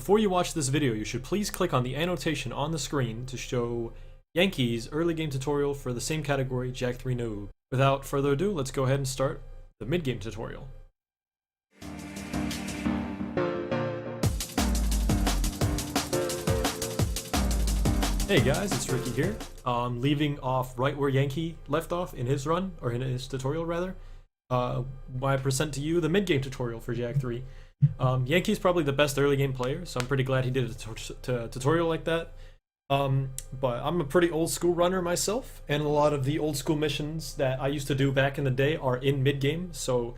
Before you watch this video, you should please click on the annotation on the screen to show Yankee's early game tutorial for the same category, Jack 3 no OoB. Without further ado, let's go ahead and start the mid-game tutorial. Hey guys, it's Ricky here. Leaving off right where Yankee left off in his run, or in his tutorial rather. I present to you the mid-game tutorial for Jack 3. Yankee's probably the best early game player, so I'm pretty glad he did a tutorial like that. But I'm a pretty old school runner myself, and a lot of the old school missions that I used to do back in the day are in mid-game, so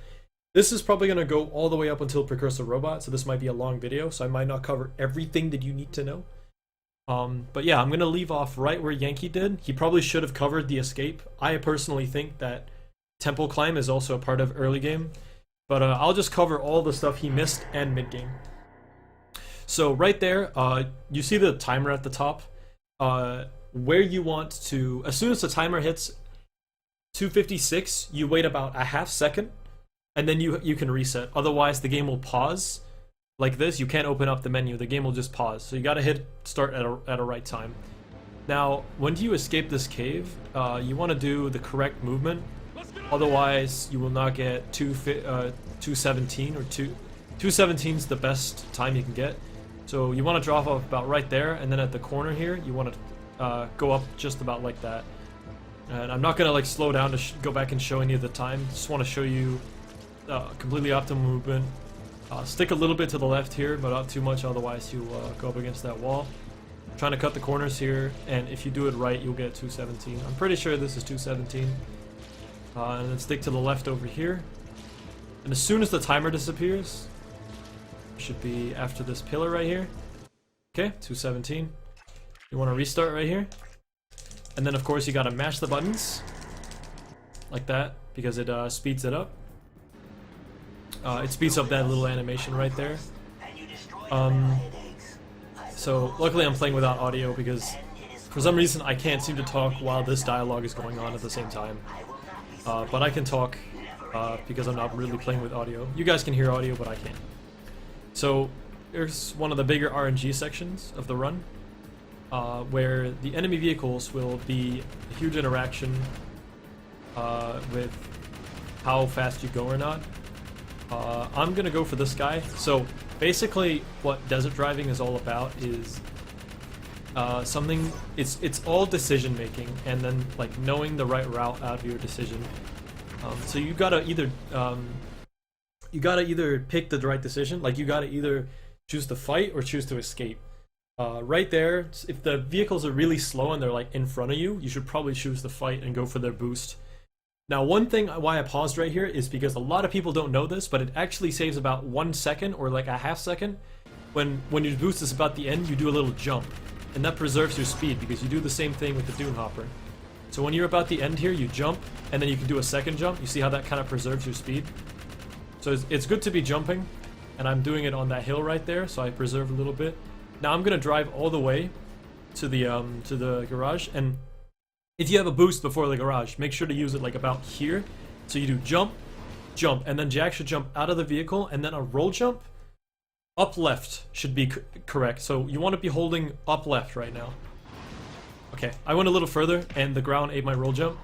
this is probably going to go all the way up until Precursor Robot, so this might be a long video, so I might not cover everything that you need to know. But yeah, I'm going to leave off right where Yankee did. He probably should have covered the escape. I personally think that Temple Climb is also a part of early game, but I'll just cover all the stuff he missed and mid game. So right there, you see the timer at the top. Where you want to, as soon as the timer hits 256, you wait about a half second, and then you can reset. Otherwise, the game will pause like this. You can't open up the menu. The game will just pause. So you got to hit start at a right time. Now, when you escape this cave, you want to do the correct movement. Otherwise, you will not get 217 or 217 is the best time you can get. So you want to drop off about right there, and then at the corner here, you want to go up just about like that. And I'm not gonna like slow down to go back and show any of the time. Just want to show you completely optimal movement. Stick a little bit to the left here, but not too much, otherwise you go up against that wall. Trying to cut the corners here, and if you do it right, you'll get 217. I'm pretty sure this is 217. And then stick to the left over here. And as soon as the timer disappears, should be after this pillar right here. Okay, 217. You want to restart right here. And then of course you got to mash the buttons like that, because it speeds it up. It speeds up that little animation right there. So luckily I'm playing without audio, because for some reason I can't seem to talk while this dialogue is going on at the same time. But I can talk because I'm not really playing with audio. You guys can hear audio, but I can't. So here's one of the bigger RNG sections of the run, where the enemy vehicles will be a huge interaction with how fast you go or not. I'm gonna go for this guy. So basically what desert driving is all about is it's all decision making, and then like knowing the right route out of your decision. So you gotta either pick the right decision, like you gotta either choose to fight or choose to escape. Right there, if the vehicles are really slow and they're like in front of you, you should probably choose to fight and go for their boost. Now, one thing why I paused right here is because a lot of people don't know this, but it actually saves about 1 second or like a half second. When your boost is about the end, you do a little jump, and that preserves your speed, because you do the same thing with the dune hopper. So when you're about the end here, you jump, and then you can do a second jump. You see how that kind of preserves your speed? So it's good to be jumping, and I'm doing it on that hill right there, so I preserve a little bit. Now I'm gonna drive all the way to the garage, and if you have a boost before the garage, make sure to use it like about here. So you do jump, jump, and then Jack should jump out of the vehicle, and then a roll jump. Up left should be correct. So you want to be holding up left right now. Okay, I went a little further, and the ground ate my roll jump.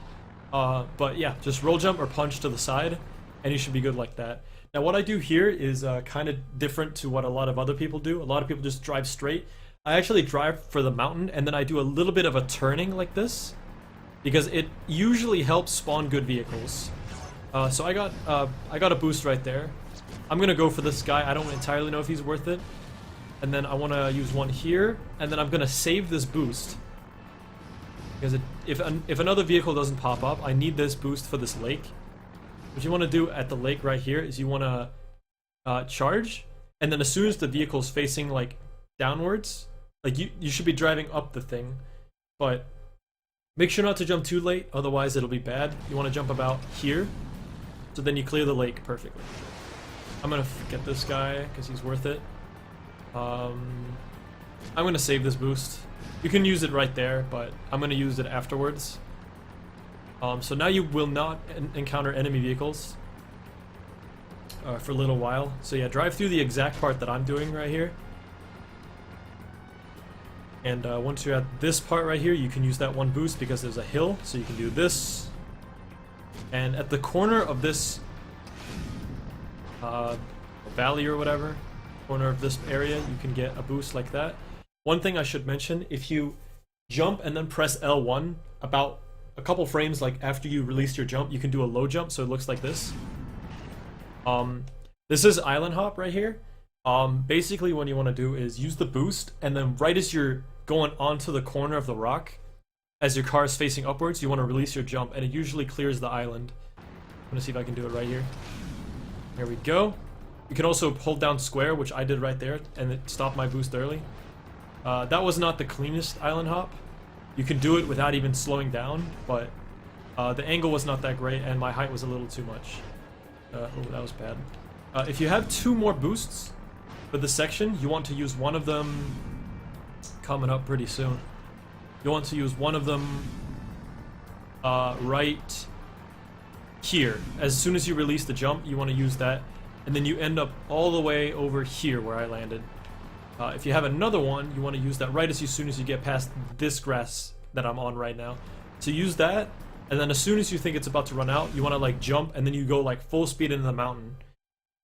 But yeah, just roll jump or punch to the side, and you should be good like that. Now what I do here is kind of different to what a lot of other people do. A lot of people just drive straight. I actually drive for the mountain, and then I do a little bit of a turning like this, because it usually helps spawn good vehicles. So I got a boost right there. I'm gonna go for this guy. I don't entirely know if he's worth it. And then I want to use one here, and then I'm gonna save this boost, because if another vehicle doesn't pop up, I need this boost for this lake. What you want to do at the lake right here is you want to charge, and then as soon as the vehicle's facing like downwards, like you should be driving up the thing, but make sure not to jump too late, otherwise it'll be bad. You want to jump about here, so then you clear the lake perfectly. I'm gonna get this guy because he's worth it. I'm gonna save this boost. You can use it right there, but I'm gonna use it afterwards. So now you will not encounter enemy vehicles for a little while. So yeah, drive through the exact part that I'm doing right here. And once you're at this part right here, you can use that one boost because there's a hill, so you can do this. And at the corner of this valley or whatever, corner of this area, you can get a boost like that. One thing I should mention, if you jump and then press L1 about a couple frames like after you release your jump, you can do a low jump, so it looks like this. This is island hop right here. Basically what you want to do is use the boost, and then right as you're going onto the corner of the rock, as your car is facing upwards, you want to release your jump, and it usually clears the island. I'm gonna see if I can do it right here. There we go. You can also hold down square, which I did right there, and it stopped my boost early. That was not the cleanest island hop. You can do it without even slowing down, but the angle was not that great, and my height was a little too much. Oh, that was bad. If you have 2 more boosts for the section, you want to use one of them coming up pretty soon. You want to use one of them right here. As soon as you release the jump, you want to use that, and then you end up all the way over here where I landed. If you have another one, you want to use that right as soon as you get past this grass that I'm on right now. So use that, and then as soon as you think it's about to run out, you want to like jump, and then you go like full speed into the mountain.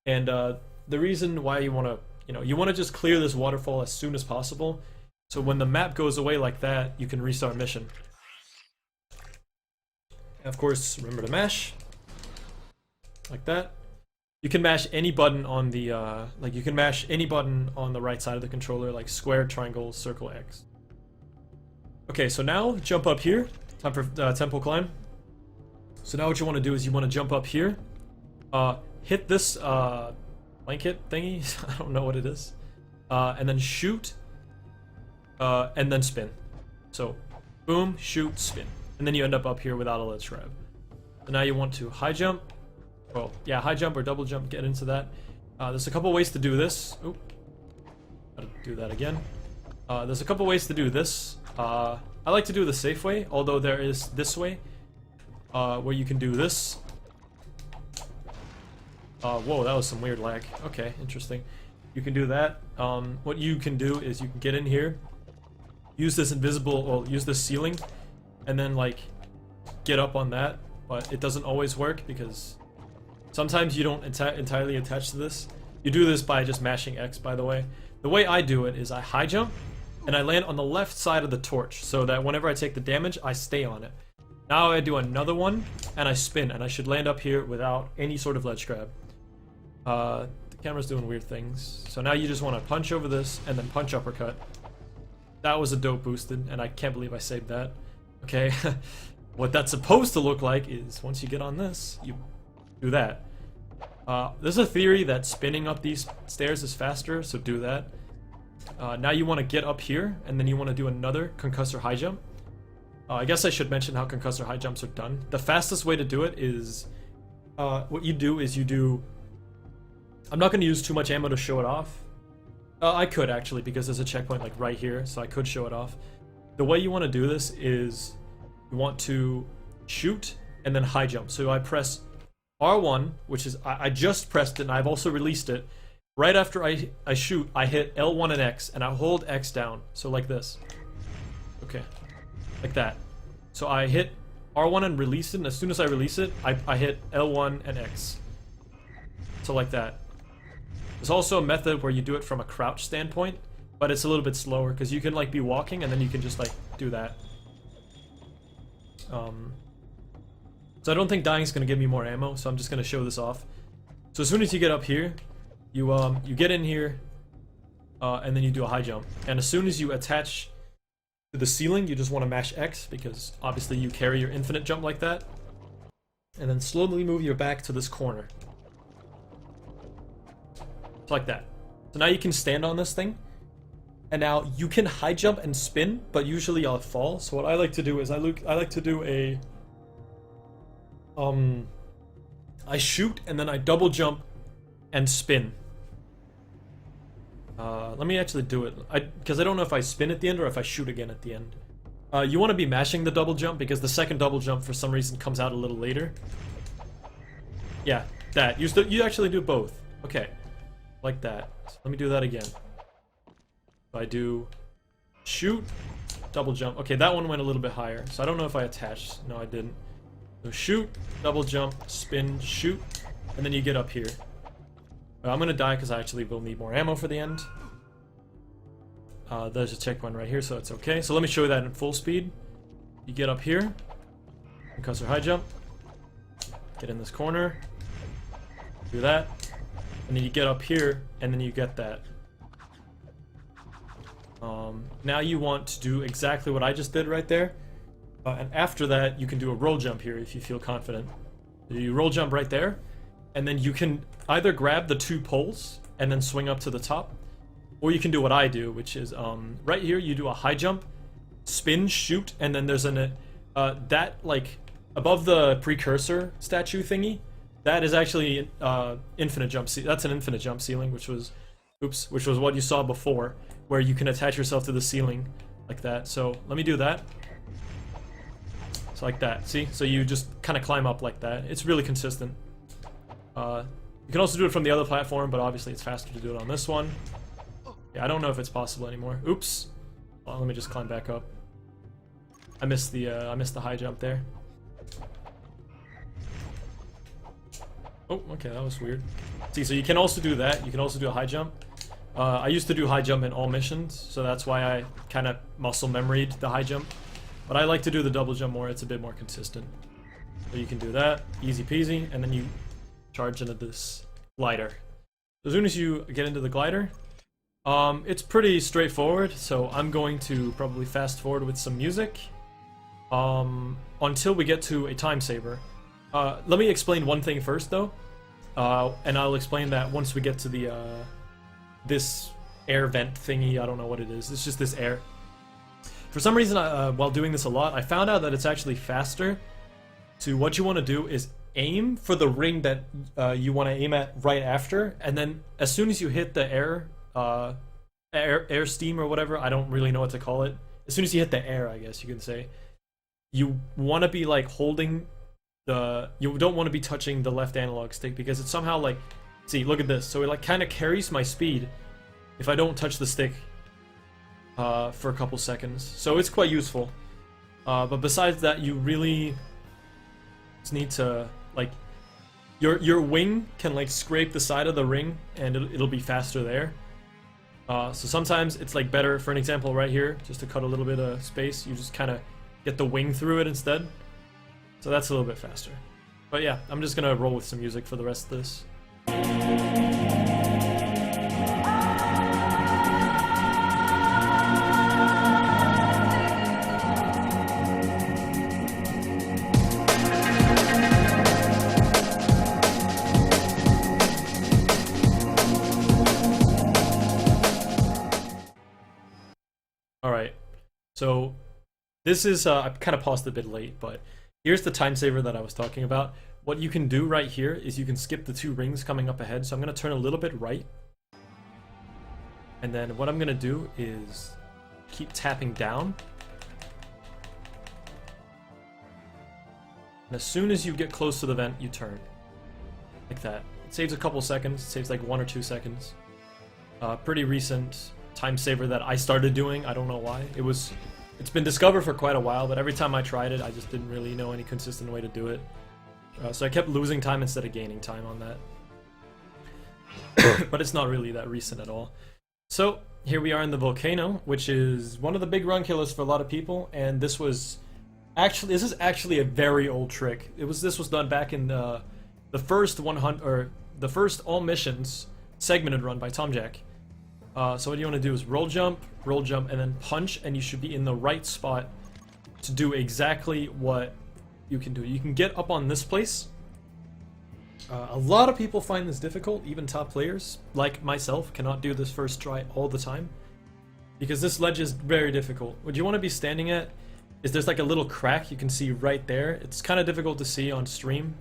And the reason why you want to, you want to just clear this waterfall as soon as possible. So when the map goes away like that, you can restart mission. And of course, remember to mash. Like that. You can mash any button on the, you can mash any button on the right side of the controller, like square, triangle, circle, X. Okay, so now jump up here. Time for temple climb. So now what you want to do is you want to jump up here. Hit this blanket thingy. I don't know what it is. And then shoot. And then spin. So, boom, shoot, spin. And then you end up here without a ledge grab. So now you want to high jump. Well, yeah, high jump or double jump, get into that. There's a couple ways to do this. Oop. Gotta do that again. There's a couple ways to do this. I like to do the safe way, although there is this way, where you can do this. Whoa, that was some weird lag. Okay, interesting. You can do that. What you can do is you can get in here, use this use this ceiling, and then like get up on that, but it doesn't always work because sometimes you don't entirely attach to this. You do this by just mashing X, by the way. The way I do it is I high jump, and I land on the left side of the torch, so that whenever I take the damage, I stay on it. Now I do another one, and I spin, and I should land up here without any sort of ledge grab. The camera's doing weird things. So now you just want to punch over this, and then punch uppercut. That was a dope boosted, and I can't believe I saved that. Okay, what that's supposed to look like is once you get on this, you do that. There's a theory that spinning up these stairs is faster, so do that. Now you want to get up here, and then you want to do another concussor high jump. I guess I should mention how concussor high jumps are done. The fastest way to do it is, what you do is you do... I'm not going to use too much ammo to show it off. I could actually, because there's a checkpoint like right here, so I could show it off. The way you want to do this is you want to shoot and then high jump. So I press R1, which is, I just pressed it and I've also released it. Right after I shoot, I hit L1 and X, and I hold X down. So like this. Okay. Like that. So I hit R1 and release it, and as soon as I release it, I hit L1 and X. So like that. There's also a method where you do it from a crouch standpoint, but it's a little bit slower, because you can like be walking, and then you can just like do that. So I don't think dying is going to give me more ammo, so I'm just going to show this off. So as soon as you get up here, you get in here, and then you do a high jump. And as soon as you attach to the ceiling, you just want to mash X, because obviously you carry your infinite jump like that. And then slowly move your back to this corner. Just like that. So now you can stand on this thing. And now you can high jump and spin, but usually I'll fall. So what I like to do is I like to do a... I shoot, and then I double jump and spin. Let me actually do it, because I don't know if I spin at the end or if I shoot again at the end. You want to be mashing the double jump, because the second double jump for some reason comes out a little later. Yeah, that. You actually do both. Okay, like that. So let me do that again. I do shoot, double jump. Okay, that one went a little bit higher, so I don't know if I attached. No, I didn't. So shoot, double jump, spin, shoot, and then you get up here. I'm gonna die because I actually will need more ammo for the end. There's a checkpoint right here, so it's okay. So let me show you that in full speed. You get up here, concussor high jump, get in this corner, do that, and then you get up here, and then you get that. Now you want to do exactly what I just did right there, and after that you can do a roll jump here if you feel confident. You roll jump right there, and then you can either grab the 2 poles and then swing up to the top, or you can do what I do, which is right here you do a high jump, spin, shoot, and then there's an that, like, above the precursor statue thingy, that is actually infinite jump. That's an infinite jump ceiling, which was, oops, which was what you saw before, where you can attach yourself to the ceiling like that. So let me do that. So like that. See? So you just kind of climb up like that. It's really consistent. You can also do it from the other platform, but obviously it's faster to do it on this one. Yeah, I don't know if it's possible anymore. Oops. Well, let me just climb back up. I missed the high jump there. Oh, okay, that was weird. See, so you can also do that. You can also do a high jump. I used to do high jump in all missions, so that's why I kind of muscle memoried the high jump. But I like to do the double jump more. It's a bit more consistent. So you can do that, easy peasy, and then you charge into this glider. As soon as you get into the glider, it's pretty straightforward. So I'm going to probably fast forward with some music until we get to a time saver. Let me explain one thing first, though, and I'll explain that once we get to the this air vent thingy. I don't know what it is. It's just this air. For some reason, while doing this a lot, I found out that it's actually faster. So what you want to do is aim for the ring that you want to aim at right after, and then as soon as you hit the air steam or whatever, I don't really know what to call it. As soon as you hit the air, I guess you can say, you want to be like holding the. You don't want to be touching the left analog stick because it's somehow like. See, look at this. So it like kind of carries my speed if I don't touch the stick for a couple seconds. So it's quite useful. But besides that, you really just need to like your wing can like scrape the side of the ring and it'll be faster there. So sometimes it's like better. For an example, right here, just to cut a little bit of space, you just kind of get the wing through it instead. So that's a little bit faster. But yeah, I'm just gonna roll with some music for the rest of this. Alright, so this is, I kind of paused a bit late, but here's the time saver that I was talking about. What you can do right here is you can skip the 2 rings coming up ahead. So I'm going to turn a little bit right. And then what I'm going to do is keep tapping down. And as soon as you get close to the vent, you turn. Like that. It saves a couple seconds. It saves like 1 or 2 seconds. Pretty recent time saver that I started doing. I don't know why. It's been discovered for quite a while, but every time I tried it, I just didn't really know any consistent way to do it. So I kept losing time instead of gaining time on that. But it's not really that recent at all. So here we are in the volcano, which is one of the big run killers for a lot of people. And this is actually a very old trick. This was done back in the first 100 or the first all missions segmented run by Tom Jack. So what you want to do is roll jump, and then punch, and you should be in the right spot to do exactly what you can do. You can get up on this place. A lot of people find this difficult, even top players like myself cannot do this first try all the time because this ledge is very difficult. What you want to be standing at is there's like a little crack you can see right there. It's kind of difficult to see on stream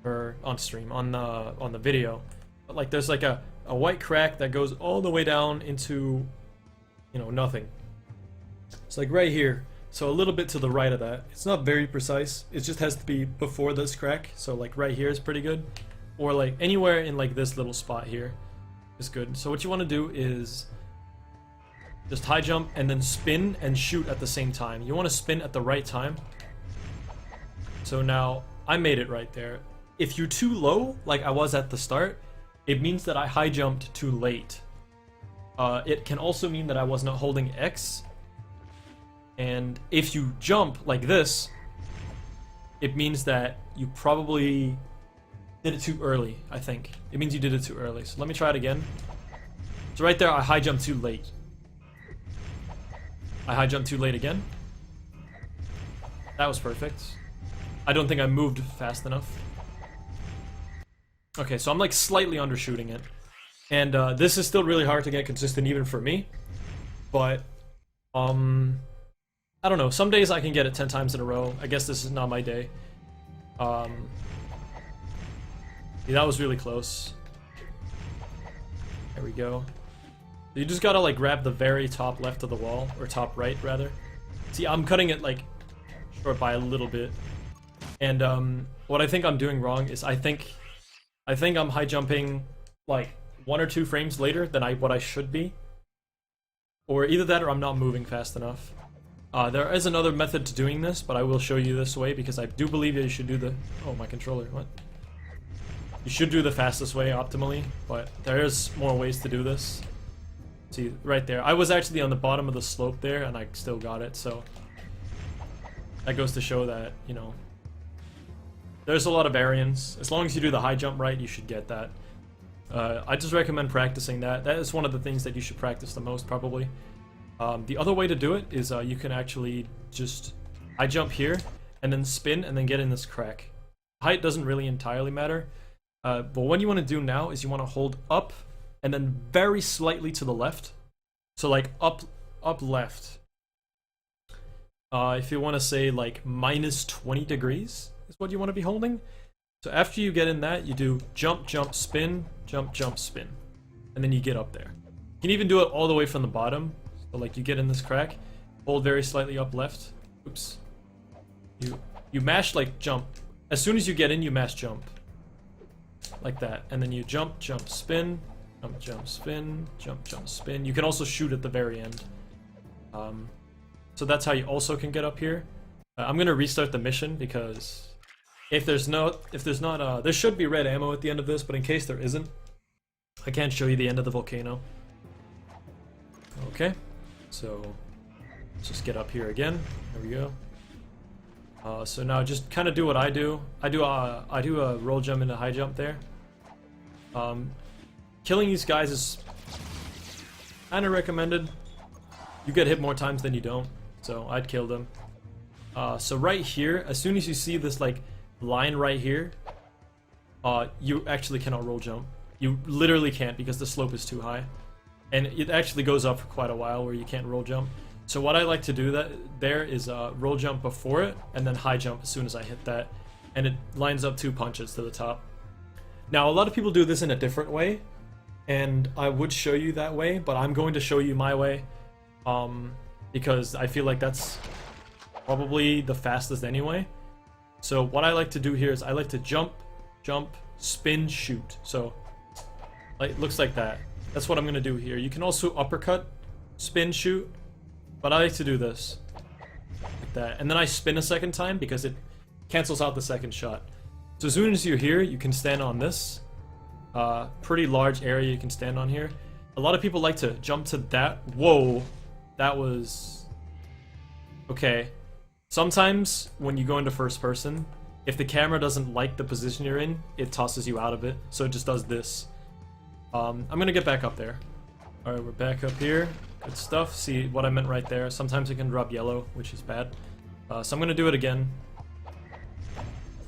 or on the video, but like there's like a white crack that goes all the way down into, you know, nothing. It's like right here. So a little bit to the right of that. It's not very precise. It just has to be before this crack. So like right here is pretty good. Or like anywhere in like this little spot here is good. So what you want to do is Just high jump and then spin and shoot at the same time. You want to spin at the right time. So now I made it right there. If you're too low, like I was at the start, it means that I high jumped too late. It can also mean that I was not holding X. And if you jump like this, it means that you probably did it too early, I think. It means you did it too early. So let me try it again. So right there, I high jumped too late. I high jumped too late again. That was perfect. I don't think I moved fast enough. Okay, so I'm like slightly undershooting it. And this is still really hard to get consistent even for me. But, I don't know. Some days I can get it 10 times in a row. I guess this is not my day. Yeah, that was really close. There we go. You just gotta like grab the very top left of the wall, or top right rather. See, I'm cutting it like short by a little bit. And what I think I'm doing wrong is I think I'm high jumping like 1 or 2 frames later than what I should be. Or either that or I'm not moving fast enough. There is another method to doing this, but I will show you this way because I do believe that you should do the... Oh, my controller, what? You should do the fastest way optimally, but there is more ways to do this. See, right there. I was actually on the bottom of the slope there, and I still got it, so... That goes to show that, you know... There's a lot of variance. As long as you do the high jump right, you should get that. I just recommend practicing that. That is one of the things that you should practice the most, probably. The other way to do it is you can actually just high jump here, and then spin, and then get in this crack. Height doesn't really entirely matter. But what you want to do now is you want to hold up, and then very slightly to the left. So like up left. If you want to say like minus 20 degrees is what you want to be holding. So after you get in that, you do jump, jump, spin, jump, jump, spin. And then you get up there. You can even do it all the way from the bottom. So like you get in this crack, hold very slightly up left. Oops. You mash like jump. As soon as you get in, you mash jump. Like that. And then you jump, jump, spin, jump, jump, spin, jump, jump, spin. You can also shoot at the very end. So that's how you also can get up here. I'm gonna restart the mission because if there's not, there should be red ammo at the end of this, but in case there isn't, I can't show you the end of the volcano. Okay, so let's just get up here again. There we go. So now just kind of do what I do. I do a roll jump and a high jump there. Killing these guys is kind of recommended. You get hit more times than you don't, so I'd kill them. So right here, as soon as you see this like line right here, you actually cannot roll jump. You literally can't because the slope is too high, and it actually goes up for quite a while where you can't roll jump. So what I like to do there is roll jump before it, and then high jump as soon as I hit that, and it lines up 2 punches to the top. Now a lot of people do this in a different way, and I would show you that way, but I'm going to show you my way, because I feel like that's probably the fastest anyway. So what I like to do here is I like to jump, jump, spin, shoot. So like looks like that. That's what I'm gonna do here. You can also uppercut, spin, shoot, but I like to do this like that, and then I spin a second time because it cancels out the second shot. So as soon as you're here, you can stand on this pretty large area. You can stand on here. A lot of people like to jump to that. Whoa, that was okay. Sometimes when you go into first person, if the camera doesn't like the position you're in, it tosses you out of it. So it just does this. I'm gonna get back up there. Alright, we're back up here. Good stuff. See what I meant right there. Sometimes it can drop yellow, which is bad. So I'm gonna do it again.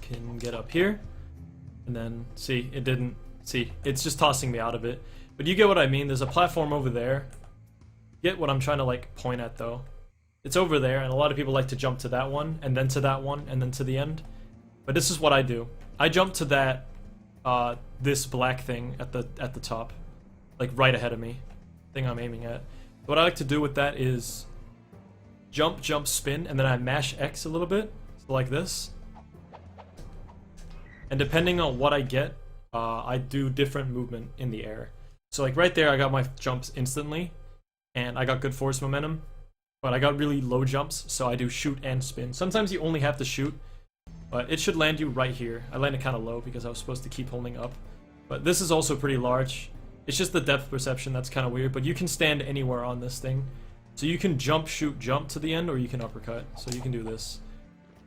Can get up here. And then, see, it didn't. See, it's just tossing me out of it. But you get what I mean. There's a platform over there. Get what I'm trying to like point at though. It's over there, and a lot of people like to jump to that one, and then to that one, and then to the end. But this is what I do. I jump to that, this black thing at the top, like right ahead of me, thing I'm aiming at. What I like to do with that is jump, jump, spin, and then I mash X a little bit, so like this. And depending on what I get, I do different movement in the air. So like right there, I got my jumps instantly. and I got good force momentum, but I got really low jumps, so I do shoot and spin. Sometimes you only have to shoot, but it should land you right here. I landed kind of low because I was supposed to keep holding up. But this is also pretty large. It's just the depth perception that's kind of weird, but you can stand anywhere on this thing. So you can jump, shoot, jump to the end, or you can uppercut. So you can do this.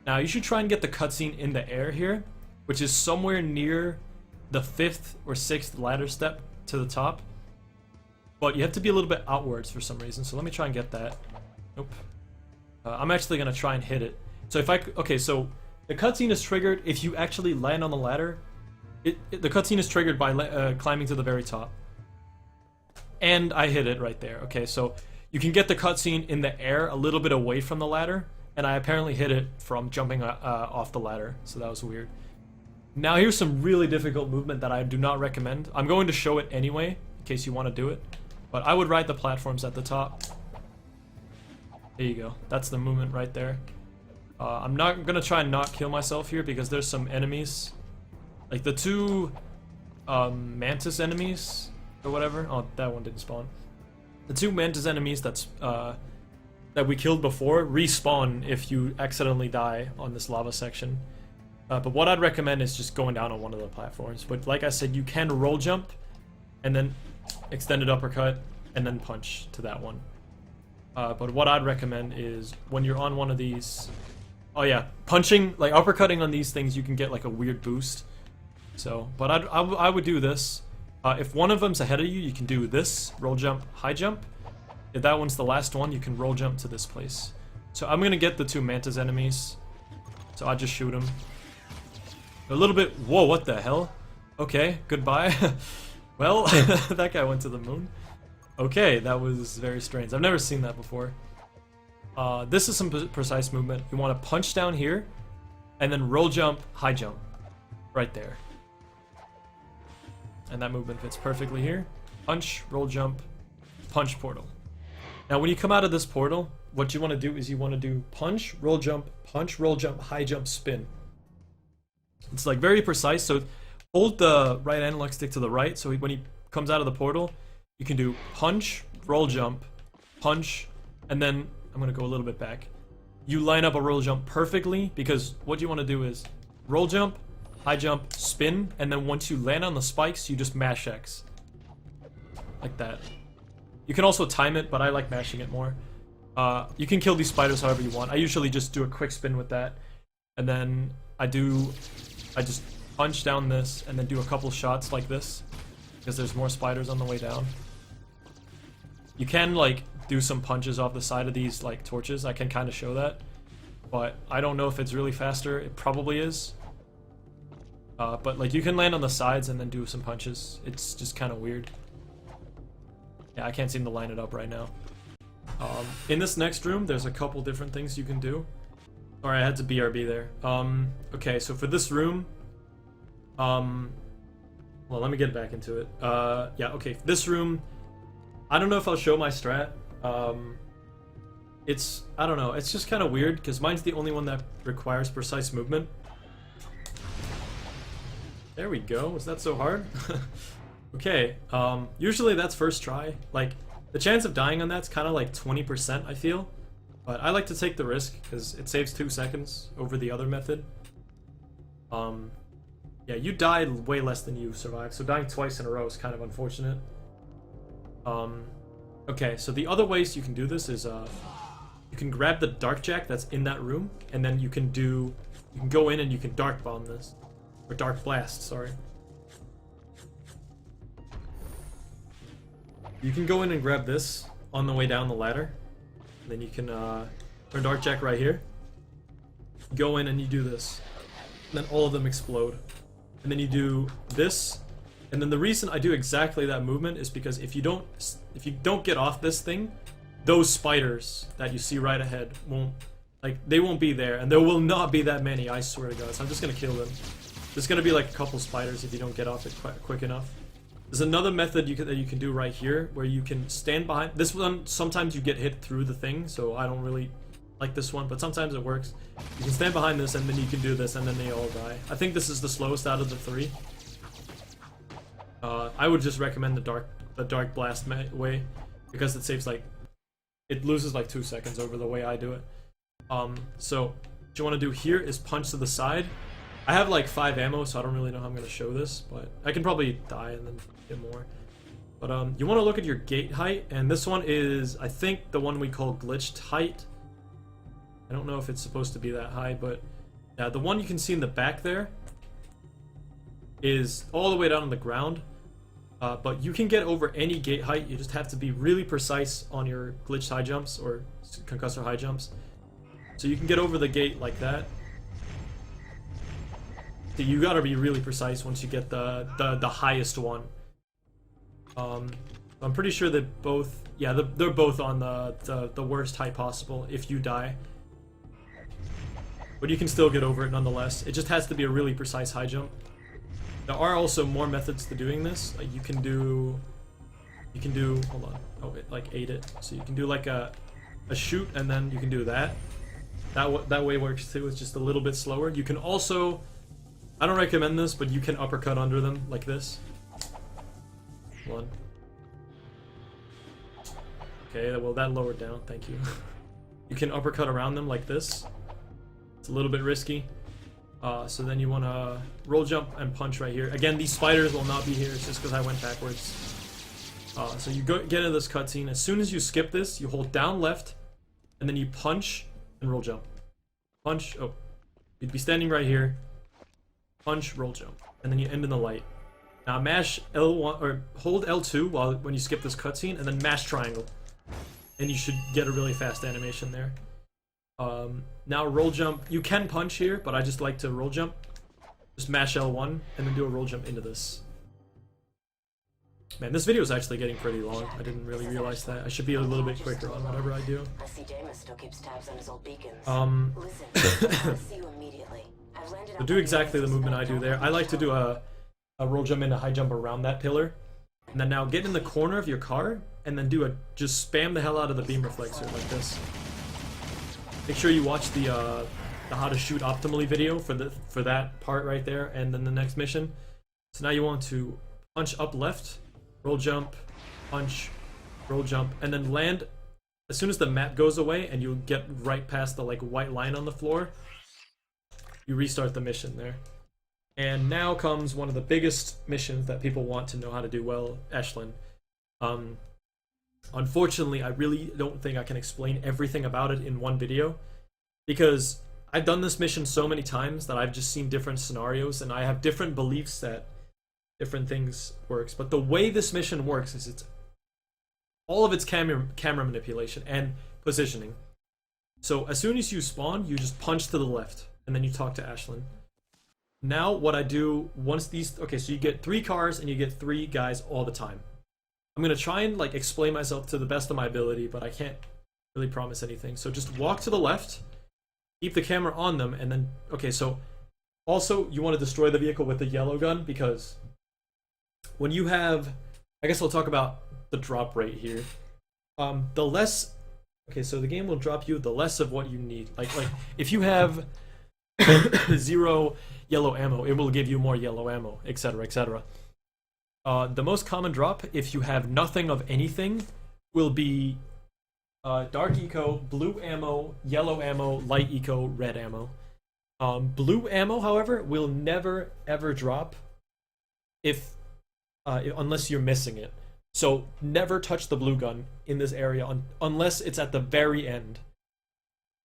Now, you should try and get the cutscene in the air here, which is somewhere near the 5th or 6th ladder step to the top. But you have to be a little bit outwards for some reason, so let me try and get that. Nope. I'm actually going to try and hit it. So if I... Okay, so the cutscene is triggered if you actually land on the ladder. The cutscene is triggered by climbing to the very top. And I hit it right there. Okay, so you can get the cutscene in the air a little bit away from the ladder, and I apparently hit it from jumping off the ladder, so that was weird. Now here's some really difficult movement that I do not recommend. I'm going to show it anyway, in case you want to do it, but I would ride the platforms at the top. There you go. That's the movement right there. I'm not going to try and not kill myself here because there's some enemies. Like the two mantis enemies or whatever. Oh, that one didn't spawn. The two mantis enemies that we killed before respawn if you accidentally die on this lava section. But what I'd recommend is just going down on one of the platforms. But like I said, you can roll jump and then extended uppercut and then punch to that one. But what I'd recommend is when you're on one of these... Oh yeah, punching, like uppercutting on these things, you can get like a weird boost. So, but I would do this. If one of them's ahead of you, you can do this, roll jump, high jump. If that one's the last one, you can roll jump to this place. So I'm gonna get the two mantis enemies. So I just shoot them. A little bit, whoa, what the hell? Okay, goodbye. Well, that guy went to the moon. Okay, that was very strange. I've never seen that before. This is some precise movement. You want to punch down here, and then roll jump, high jump. Right there. And that movement fits perfectly here. Punch, roll jump, punch portal. Now when you come out of this portal, what you want to do is you want to do punch, roll jump, high jump, spin. It's like very precise, so hold the right analog stick to the right, so when he comes out of the portal, you can do punch, roll jump, punch, and then I'm going to go a little bit back. You line up a roll jump perfectly, because what you want to do is roll jump, high jump, spin, and then once you land on the spikes, you just mash X. Like that. You can also time it, but I like mashing it more. You can kill these spiders however you want. I usually just do a quick spin with that. And then I just punch down this, and then do a couple shots like this. Because there's more spiders on the way down. You can, like, do some punches off the side of these, like, torches. I can kind of show that. But I don't know if it's really faster. It probably is. But, like, you can land on the sides and then do some punches. It's just kind of weird. Yeah, I can't seem to line it up right now. In this next room, there's a couple different things you can do. Sorry, I had to BRB there. Okay, so for this room... well, let me get back into it. Yeah, okay, this room... I don't know if I'll show my strat. I don't know, it's just kind of weird, because mine's the only one that requires precise movement. There we go, was that so hard? Okay, usually that's first try. Like, the chance of dying on that's kind of like 20%, I feel. But I like to take the risk, because it saves 2 seconds over the other method. Yeah, you died way less than you survived, so dying twice in a row is kind of unfortunate. Okay, so the other ways you can do this is, you can grab the dark jack that's in that room, and then you can go in and you can dark bomb this. Or dark blast, sorry. You can go in and grab this on the way down the ladder. And then you can, turn dark jack right here. Go in and you do this. And then all of them explode. And then you do this. And then the reason I do exactly that movement is because if you don't get off this thing, those spiders that you see right ahead they won't be there, and there will not be that many, I swear to God. So I'm just gonna kill them. There's gonna be like a couple spiders if you don't get off it quick enough. There's another method that you can do right here, where you can stand behind this one. Sometimes you get hit through the thing, so I don't really like this one, but sometimes it works. You can stand behind this, and then you can do this, and then they all die. I think this is the slowest out of the 3. I would just recommend the dark blast way, because it saves like, it loses like 2 seconds over the way I do it. So what you want to do here is punch to the side. I have like 5 ammo, so I don't really know how I'm going to show this, but I can probably die and then get more. But you want to look at your gate height, and this one is, I think, the one we call glitched height. I don't know if it's supposed to be that high, but yeah, the one you can see in the back there is all the way down on the ground. But you can get over any gate height. You just have to be really precise on your glitched high jumps or concussor high jumps. So you can get over the gate like that. So you gotta be really precise once you get the highest one. I'm pretty sure that both, yeah, they're both on the worst height possible if you die. But you can still get over it nonetheless. It just has to be a really precise high jump. There are also more methods to doing this. Like you can do, hold on, oh, it like ate it. So you can do like a shoot, and then you can do that. That way works too. It's just a little bit slower. You can also, I don't recommend this, but you can uppercut under them like this. One. Okay, well that lowered down, thank you. You can uppercut around them like this. It's a little bit risky. So then you want to roll jump and punch right here. Again, these spiders will not be here, it's just because I went backwards. So you get into this cutscene. As soon as you skip this, you hold down left, and then you punch and roll jump. Punch, oh, you'd be standing right here. Punch, roll jump, and then you end in the light. Now mash L1 or hold L2 when you skip this cutscene, and then mash triangle, and you should get a really fast animation there. Now roll jump. You can punch here, but I just like to roll jump. Just mash L1 and then do a roll jump into this. Man, this video is actually getting pretty long. I didn't really realize that. I should be a little bit quicker on whatever I do. I see Damus still keeps tabs on his old beacons. Listen, I'll see you immediately. I've landed So do exactly the movement I do there. I like to do a roll jump and a high jump around that pillar. And then now get in the corner of your car and then do just spam the hell out of the beam reflexor like this. Make sure you watch the how to shoot optimally video for that part right there, and then the next mission. So now you want to punch up left, roll jump, punch, roll jump, and then land as soon as the map goes away and you get right past the like white line on the floor. You restart the mission there. And now comes one of the biggest missions that people want to know how to do well, Echelon. Unfortunately, I really don't think I can explain everything about it in one video, because I've done this mission so many times that I've just seen different scenarios and I have different beliefs that different things works. But the way this mission works is it's all of its camera manipulation and positioning. So as soon as you spawn, you just punch to the left and then you talk to Ashlyn. Now what I do once these, okay, so you get 3 cars and you get 3 guys all the time. I'm gonna try and like explain myself to the best of my ability, but I can't really promise anything. So just walk to the left, keep the camera on them, and then, okay, so also you want to destroy the vehicle with the yellow gun, because when you have, I guess I'll talk about the drop rate here. The less, okay, so the game will drop you the less of what you need. Like if you have 0 yellow ammo, it will give you more yellow ammo, etc., etc. The most common drop, if you have nothing of anything, will be dark eco, blue ammo, yellow ammo, light eco, red ammo. Blue ammo, however, will never ever drop unless you're missing it. So never touch the blue gun in this area unless it's at the very end.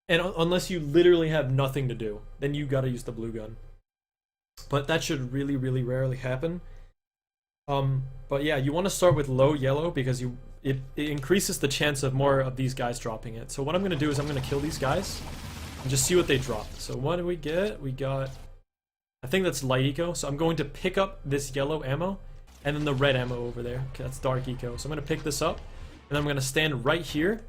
And unless you literally have nothing to do, then you gotta use the blue gun. But that should really, really rarely happen. But yeah, you want to start with low yellow because it increases the chance of more of these guys dropping it. So what I'm going to do is I'm going to kill these guys and just see what they drop. So what do we get? We got, I think that's light eco. So I'm going to pick up this yellow ammo and then the red ammo over there. Okay, that's dark eco. So I'm going to pick this up and I'm going to stand right here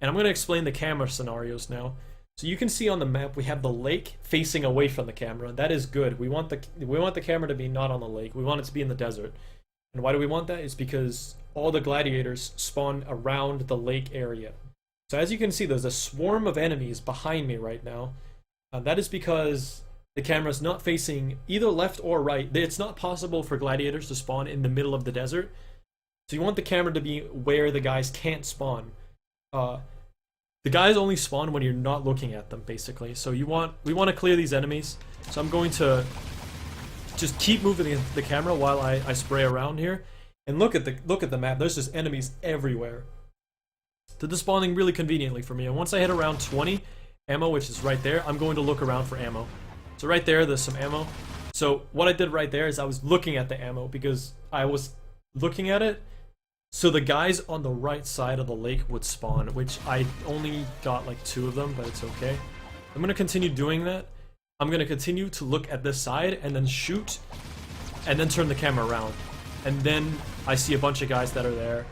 and I'm going to explain the camera scenarios now. So you can see on the map we have the lake facing away from the camera. That is good. We want the camera to be not on the lake. We want it to be in the desert. And why do we want that? It's because all the gladiators spawn around the lake area. So as you can see, there's a swarm of enemies behind me right now. That is because the camera is not facing either left or right. It's not possible for gladiators to spawn in the middle of the desert. So you want the camera to be where the guys can't spawn. The guys only spawn when you're not looking at them, basically. So we want to clear these enemies. So I'm going to just keep moving the camera while I spray around here. And look at the map. There's just enemies everywhere. They're spawning really conveniently for me. And once I hit around 20 ammo, which is right there, I'm going to look around for ammo. So right there's some ammo. So what I did right there is I was looking at the ammo because I was looking at it. So the guys on the right side of the lake would spawn, which I only got like 2 of them, but it's okay. I'm going to continue doing that. I'm going to continue to look at this side and then shoot and then turn the camera around. And then I see a bunch of guys that are there.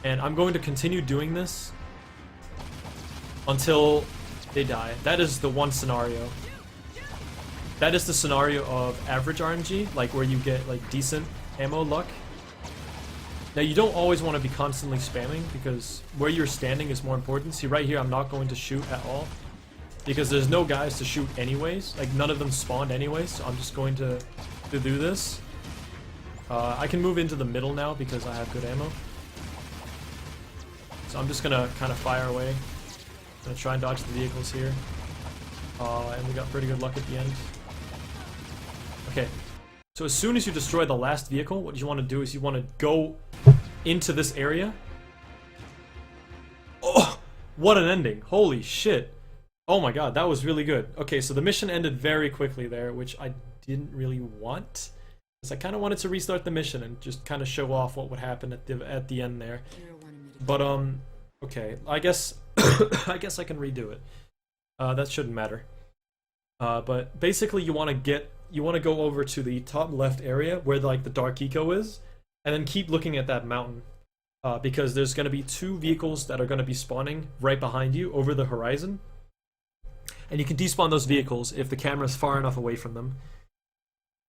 And I'm going to continue doing this until they die. That is the one scenario. That is the scenario of average RNG, like where you get like decent ammo luck. Now you don't always want to be constantly spamming because where you're standing is more important. See right here, I'm not going to shoot at all because there's no guys to shoot anyways. Like none of them spawned anyways, so I'm just going to do this. I can move into the middle now because I have good ammo. So I'm just gonna kind of fire away. Gonna try and dodge the vehicles here. And we got pretty good luck at the end. Okay. So as soon as you destroy the last vehicle, what you want to do is you want to go into this area. Oh, what an ending. Holy shit. Oh my god, that was really good. Okay, so the mission ended very quickly there, which I didn't really want. Because I kind of wanted to restart the mission and just kind of show off what would happen at the end there. But, okay, I guess I guess I can redo it. That shouldn't matter. But basically you want to go over to the top left area where like the dark eco is, and then keep looking at that mountain. Because there's going to be 2 vehicles that are going to be spawning right behind you over the horizon. And you can despawn those vehicles if the camera's far enough away from them.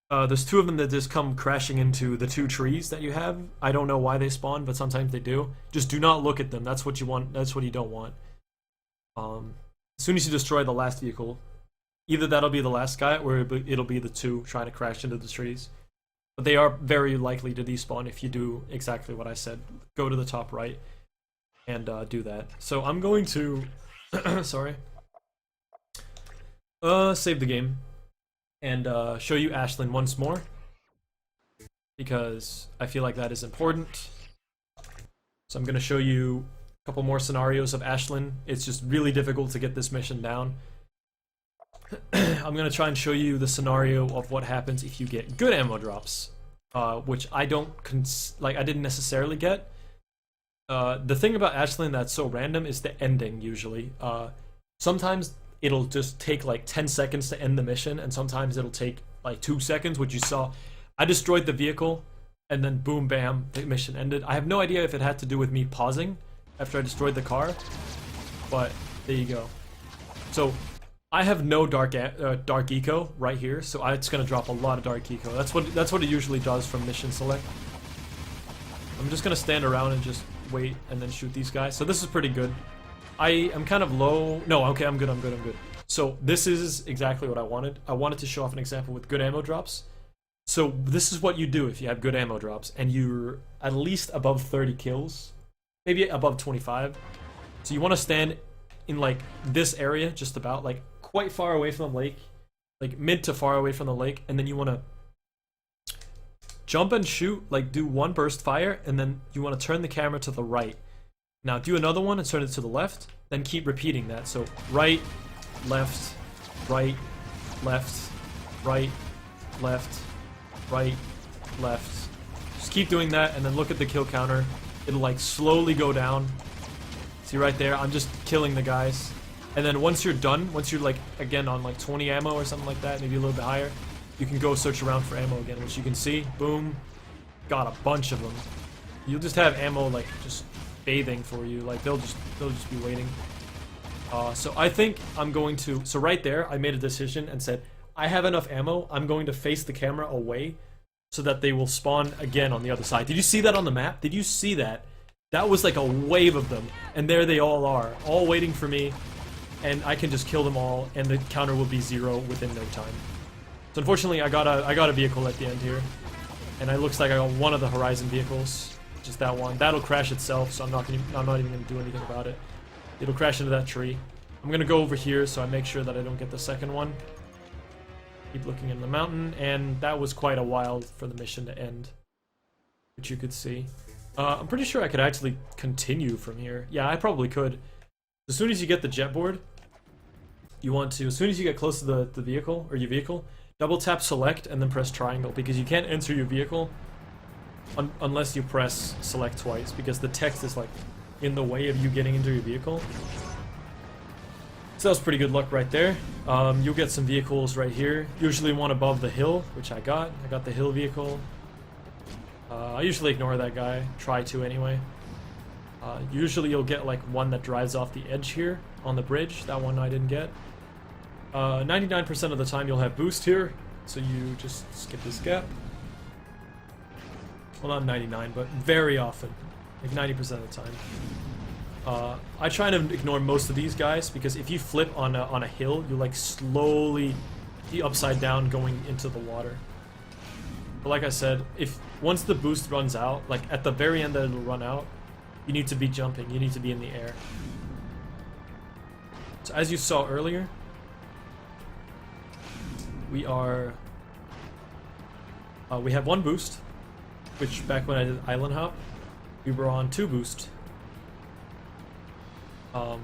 There's 2 of them that just come crashing into the 2 trees that you have. I don't know why they spawn, but sometimes they do. Just do not look at them. That's what you want. That's what you don't want. As soon as you destroy the last vehicle, either that'll be the last guy or it'll be the 2 trying to crash into the trees. But they are very likely to despawn if you do exactly what I said. Go to the top right and do that. So I'm going to sorry. Save the game and show you Ashlyn once more because I feel like that is important. So I'm going to show you a couple more scenarios of Ashlyn. It's just really difficult to get this mission down. I'm going to try and show you the scenario of what happens if you get good ammo drops, which I didn't necessarily get. The thing about Ashlyn that's so random is the ending usually. Sometimes it'll just take like 10 seconds to end the mission, and sometimes it'll take like 2 seconds, which you saw. I destroyed the vehicle, and then boom, bam, the mission ended. I have no idea if it had to do with me pausing after I destroyed the car, but there you go. So I have no dark eco right here, so it's gonna drop a lot of dark eco. That's what it usually does from mission select. I'm just gonna stand around and just wait and then shoot these guys. So this is pretty good. I am kind of low. No, okay, I'm good. So this is exactly what I wanted. I wanted to show off an example with good ammo drops. So this is what you do if you have good ammo drops and you're at least above 30 kills, maybe above 25. So you want to stand in like this area, just about like quite far away from the lake, like mid to far away from the lake, and then you want to jump and shoot, like do 1 burst fire, and then you want to turn the camera to the right. Now do another one and turn it to the left, then keep repeating that. So right, left, right, left, right, left, right, left. Just keep doing that and then look at the kill counter. It'll like slowly go down. See right there, I'm just killing the guys. And then once you're done, once you're like again on like 20 ammo or something like that, maybe a little bit higher, you can go search around for ammo again, which you can see, boom, got a bunch of them. You'll just have ammo like just bathing for you, like they'll just be waiting. So I think I'm going to, so right there I made a decision and said I have enough ammo, I'm going to face the camera away so that they will spawn again on the other side. Did you see that on the map? Did you see that? That was like a wave of them, and there they all are, all waiting for me, and I can just kill them all and the counter will be 0 within no time. So unfortunately I got a vehicle at the end here, and it looks like I got one of the Horizon vehicles. just that one. That'll crash itself, so I'm not even gonna do anything about it. It'll crash into that tree. I'm gonna go over here so I make sure that I don't get the second one. Keep looking in the mountain, and that was quite a while for the mission to end, which you could see. I'm pretty sure I could actually continue from here. Yeah, I probably could. As soon as you get the jet board, you want to, as soon as you get close to the vehicle, or your vehicle, double tap select and then press triangle, because you can't enter your vehicle unless you press select twice, because the text is like in the way of you getting into your vehicle. So that was pretty good luck right there. You'll get some vehicles right here. Usually one above the hill, which I got. I got the hill vehicle. I usually ignore that guy. Try to anyway. Usually you'll get like one that drives off the edge here on the bridge. That one I didn't get. 99% of the time you'll have boost here, so you just skip this gap. Well, not 99, but very often. Like 90% of the time. I try to ignore most of these guys, because if you flip on a hill, you like slowly be upside down going into the water. But like I said, once the boost runs out, like at the very end that it'll run out, you need to be jumping, you need to be in the air. So as you saw earlier, we have one boost, which back when I did Island Hop, we were on 2 boost. Well,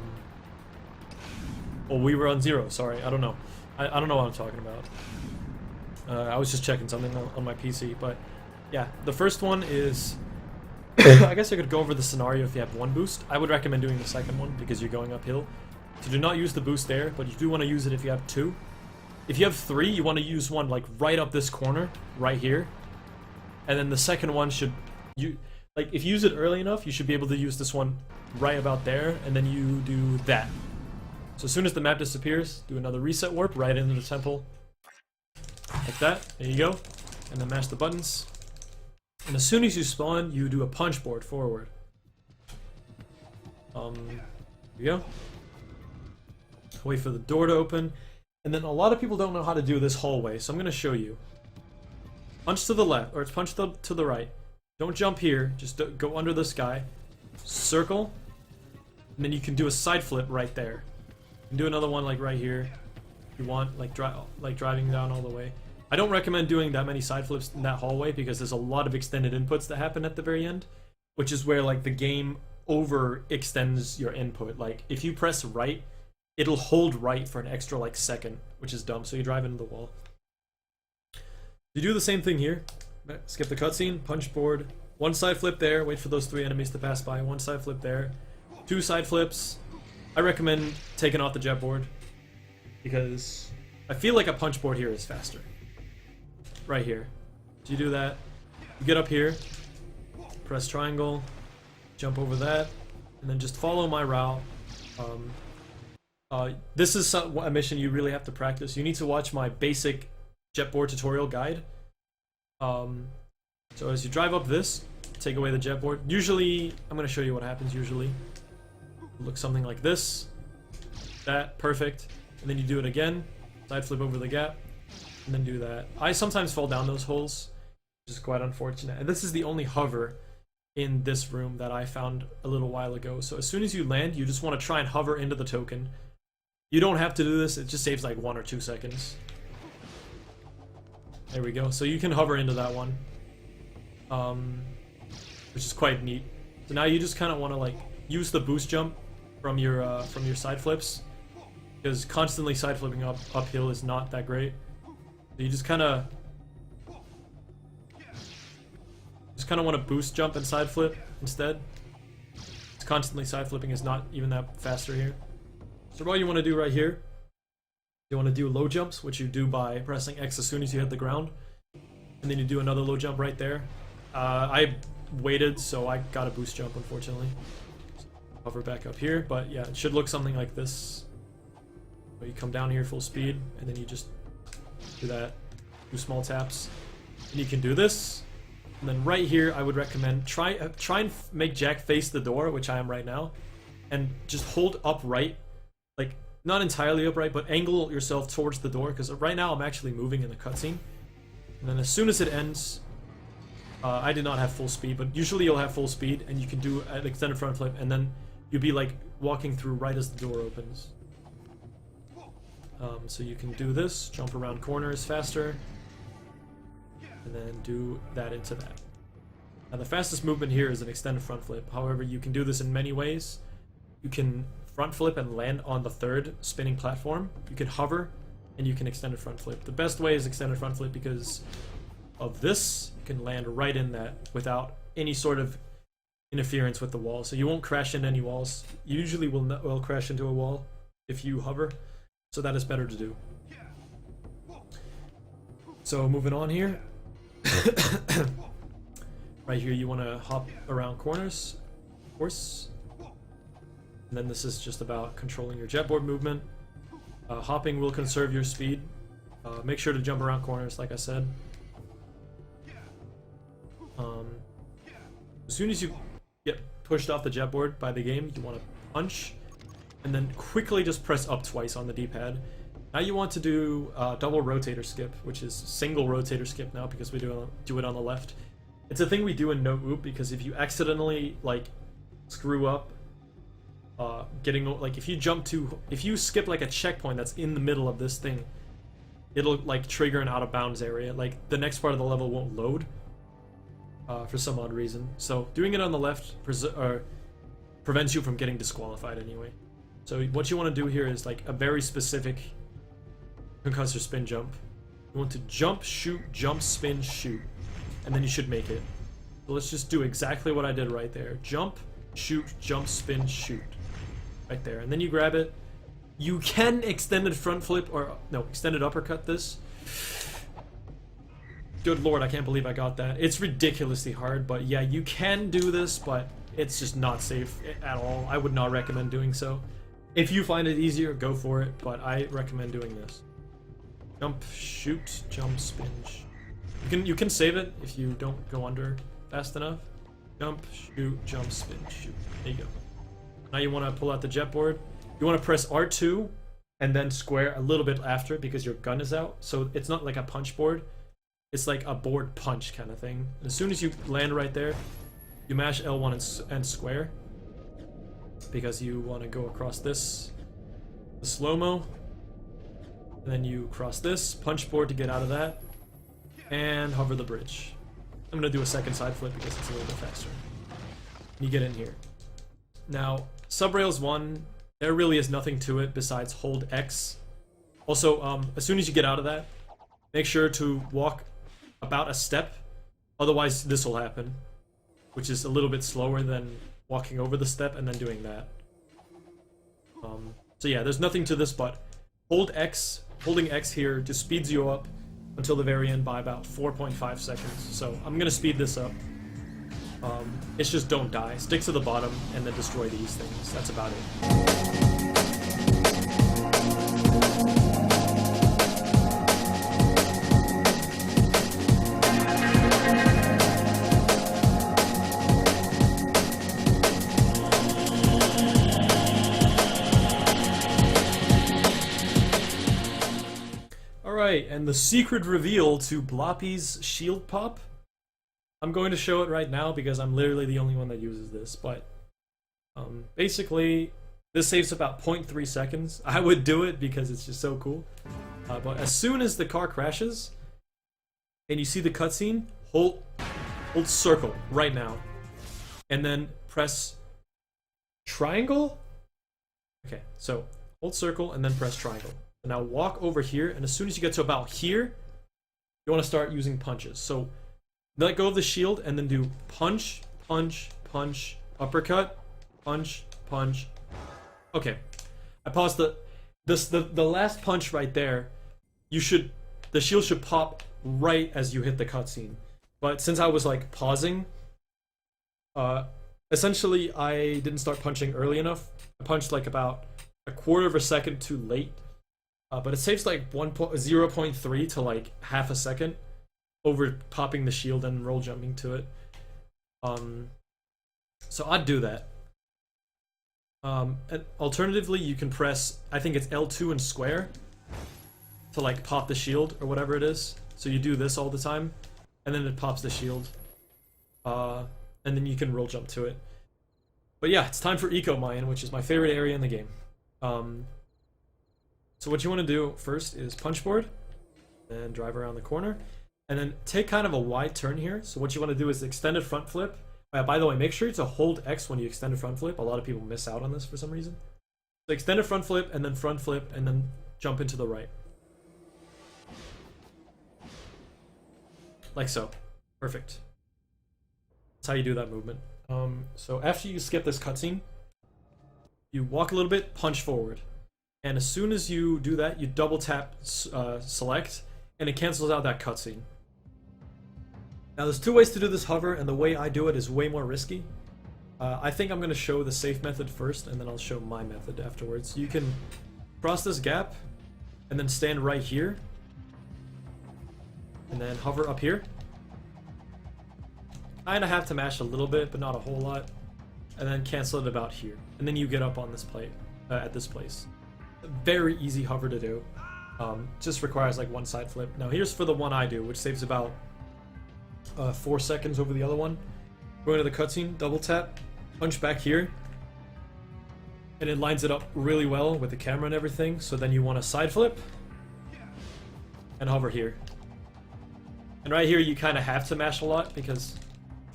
we were on 0, sorry, I don't know. I don't know what I'm talking about. I was just checking something on my PC, but yeah, the first one is, I guess I could go over the scenario if you have 1 boost. I would recommend doing the second one because you're going uphill. So do not use the boost there, but you do want to use it if you have 2. If you have 3, you want to use one like right up this corner, right here. And then the second one should, like if you use it early enough, you should be able to use this one right about there, and then you do that. So as soon as the map disappears, do another reset warp right into the temple. Like that, there you go. And then mash the buttons. And as soon as you spawn, you do a punch board forward. Here you go. Wait for the door to open. And then a lot of people don't know how to do this hallway, so I'm going to show you. Punch to the left, or it's punch to the right. Don't jump here, just go under the sky. Circle. And then you can do a side flip right there. You can do another one like right here. If you want, like driving down all the way. I don't recommend doing that many side flips in that hallway because there's a lot of extended inputs that happen at the very end. Which is where like the game overextends your input. Like if you press right, it'll hold right for an extra like second, which is dumb, so you drive into the wall. You do the same thing here. Skip the cutscene, punch board, 1 side flip there, wait for those 3 enemies to pass by, 1 side flip there, 2 side flips. I recommend taking off the jet board because I feel like a punch board here is faster. Right here. So you do that, you get up here, press triangle, jump over that, and then just follow my route. This is a mission you really have to practice. You need to watch my basic jetboard tutorial guide. So as you drive up this, take away the jetboard. Usually, I'm going to show you what happens usually. It looks something like this. That, perfect. And then you do it again. Side flip over the gap. And then do that. I sometimes fall down those holes, which is quite unfortunate. And this is the only hover in this room that I found a little while ago. So as soon as you land, you just want to try and hover into the token. You don't have to do this, it just saves like 1 or 2 seconds. There we go, so you can hover into that one. Which is quite neat. So now you just kind of want to like use the boost jump from your side flips. Because constantly side flipping uphill is not that great. So you just kind of want to boost jump and side flip instead. Because constantly side flipping is not even that faster here. So what you want to do right here, you want to do low jumps, which you do by pressing X as soon as you hit the ground. And then you do another low jump right there. I waited, so I got a boost jump, unfortunately. Hover back up here, but yeah, it should look something like this. So you come down here full speed, and then you just do that, 2 small taps. And you can do this. And then right here, I would recommend try and make Jack face the door, which I am right now. And just hold upright. Like, not entirely upright, but angle yourself towards the door, because right now I'm actually moving in the cutscene. And then as soon as it ends, I did not have full speed, but usually you'll have full speed, and you can do an extended front flip, and then you'll be like walking through right as the door opens. So you can do this, jump around corners faster, and then do that into that. Now the fastest movement here is an extended front flip. However, you can do this in many ways. You can front flip and land on the third spinning platform. You can hover, and you can extend a front flip. The best way is extended front flip because of this. You can land right in that without any sort of interference with the wall. So you won't crash into any walls. You usually will crash into a wall if you hover. So that is better to do. So moving on here. Right here you want to hop around corners, of course. And then this is just about controlling your jetboard movement. Hopping will conserve your speed. Make sure to jump around corners, like I said. As soon as you get pushed off the jetboard by the game, you want to punch, and then quickly just press up twice on the D-pad. Now you want to do double rotator skip, which is single rotator skip now because we do it on the left. It's a thing we do in no OoB because if you accidentally like screw up if you skip like a checkpoint that's in the middle of this thing, it'll like trigger an out of bounds area. Like the next part of the level won't load for some odd reason. So doing it on the left prevents you from getting disqualified anyway. So what you want to do here is like a very specific concussor spin jump. You want to jump, shoot, jump, spin, shoot, and then you should make it. So let's just do exactly what I did right there. Jump, shoot, jump, spin, shoot. Right there. And then you grab it. You can extended front flip, or no, extended uppercut this. Good lord, I can't believe I got that. It's ridiculously hard, but yeah, you can do this, but it's just not safe at all. I would not recommend doing so. If you find it easier, go for it, but I recommend doing this. Jump, shoot, jump, spin. You can save it if you don't go under fast enough. Jump, shoot, jump, spin, shoot. There you go. Now you want to pull out the jetboard. You want to press R2 and then square a little bit after because your gun is out. So it's not like a punch board. It's like a board punch kind of thing. And as soon as you land right there, you mash L1 and square because you want to go across this, the slow-mo. And then you cross this, punch board to get out of that, and hover the bridge. I'm going to do a second side flip because it's a little bit faster. And you get in here. Now, Subrails 1, there really is nothing to it besides hold X. Also, as soon as you get out of that, make sure to walk about a step, otherwise this will happen, which is a little bit slower than walking over the step and then doing that. So yeah, there's nothing to this but hold X. Holding X here just speeds you up until the very end by about 4.5 seconds. So I'm gonna speed this up. It's just don't die. Stick to the bottom and then destroy these things. That's about it. Alright, and the secret reveal to Bloppy's shield pop. I'm going to show it right now because I'm literally the only one that uses this, but basically this saves about 0.3 seconds. I would do it because it's just so cool. But as soon as the car crashes and you see the cutscene, hold circle right now and then press triangle. Okay, so hold circle and then press triangle. And now walk over here, and as soon as you get to about here, you want to start using punches. So let go of the shield and then do punch, punch, punch, uppercut, punch, punch. Okay, I paused the last punch right there. The shield should pop right as you hit the cutscene. But since I was like pausing, essentially I didn't start punching early enough. I punched like about a quarter of a second too late. But it saves like 0.3 to like half a second over popping the shield and roll jumping to it. So I'd do that. And alternatively, you can press, I think it's L2 and square to like pop the shield or whatever it is. So you do this all the time, and then it pops the shield. and then you can roll jump to it. But yeah, it's time for Eco Mine, which is my favorite area in the game. So what you want to do first is punch board, and drive around the corner, and then take kind of a wide turn here. So what you want to do is extended front flip. By the way, make sure to hold X when you extend a front flip. A lot of people miss out on this for some reason. So extended front flip, and then jump into the right. Like so. Perfect. That's how you do that movement. So after you skip this cutscene, you walk a little bit, punch forward. And as soon as you do that, you double tap select, and it cancels out that cutscene. Now there's two ways to do this hover, and the way I do it is way more risky. I think I'm going to show the safe method first, and then I'll show my method afterwards. You can cross this gap, and then stand right here, and then hover up here. Kinda have to mash a little bit, but not a whole lot, and then cancel it about here, and then you get up on this plate at this place. Very easy hover to do. Just requires like one side flip. Now here's for the one I do, which saves about 4 seconds over the other one. Go into the cutscene, double tap, punch back here, and it lines it up really well with the camera and everything. So then you want to side flip and hover here. And right here you kind of have to mash a lot, because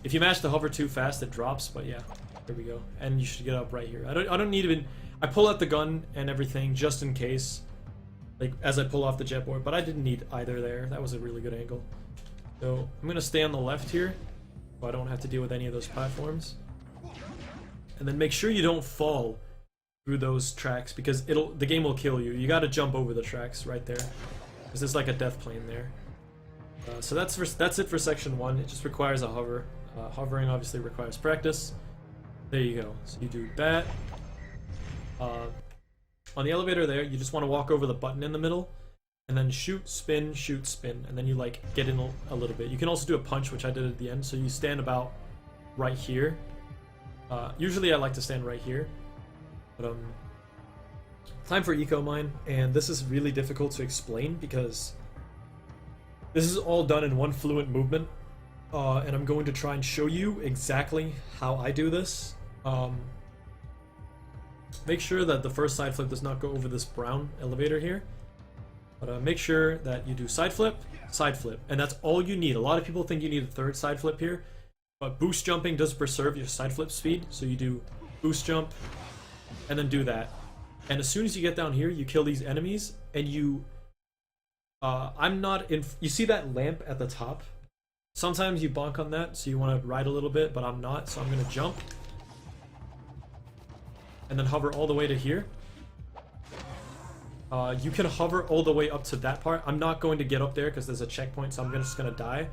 if you mash the hover too fast it drops. But yeah, here we go. And you should get up right here. I don't need even. I pull out the gun and everything just in case, like as I pull off the jetboard, but I didn't need either there. That was a really good angle. So I'm gonna stay on the left here, so I don't have to deal with any of those platforms. And then make sure you don't fall through those tracks, because the game will kill you. You gotta jump over the tracks right there, because there's like a death plane there. So that's it for section 1. It just requires a hover. Hovering obviously requires practice. There you go. So you do that. On the elevator there, you just want to walk over the button in the middle, and then shoot, spin, and then you like get in a little bit. You can also do a punch, which I did at the end. So you stand about right here. Usually I like to stand right here, but time for Eco Mine, and this is really difficult to explain because this is all done in one fluent movement, and I'm going to try and show you exactly how I do this. Make sure that the first side flip does not go over this brown elevator here. But make sure that you do side flip, and that's all you need. A lot of people think you need a third side flip here, but boost jumping does preserve your side flip speed. So you do boost jump, and then do that. And as soon as you get down here, you kill these enemies, and you... you see that lamp at the top? Sometimes you bonk on that, so you want to ride a little bit, but I'm not, so I'm going to jump. And then hover all the way to here. You can hover all the way up to that part. I'm not going to get up there because there's a checkpoint, so I'm just going to die.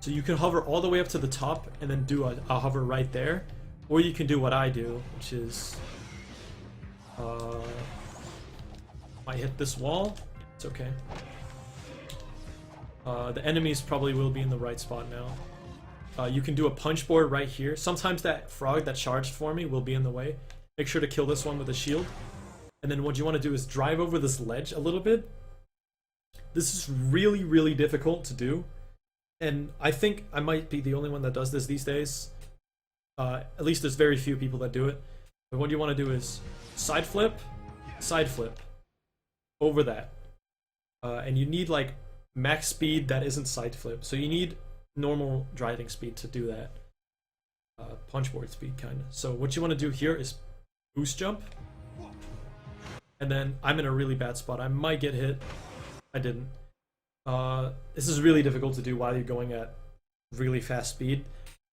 So you can hover all the way up to the top and then do a hover right there. Or you can do what I do, which is... I hit this wall. It's okay. The enemies probably will be in the right spot now. You can do a punch board right here. Sometimes that frog that charged for me will be in the way. Make sure to kill this one with a shield. And then what you want to do is drive over this ledge a little bit. This is really, really difficult to do. And I think I might be the only one that does this these days. At least there's very few people that do it. But what you want to do is side flip, over that. And you need like max speed that isn't side flip. So you need normal driving speed to do that. Punch board speed, kind of. So what you want to do here is boost jump. And then I'm in a really bad spot. I might get hit. I didn't. This is really difficult to do while you're going at really fast speed.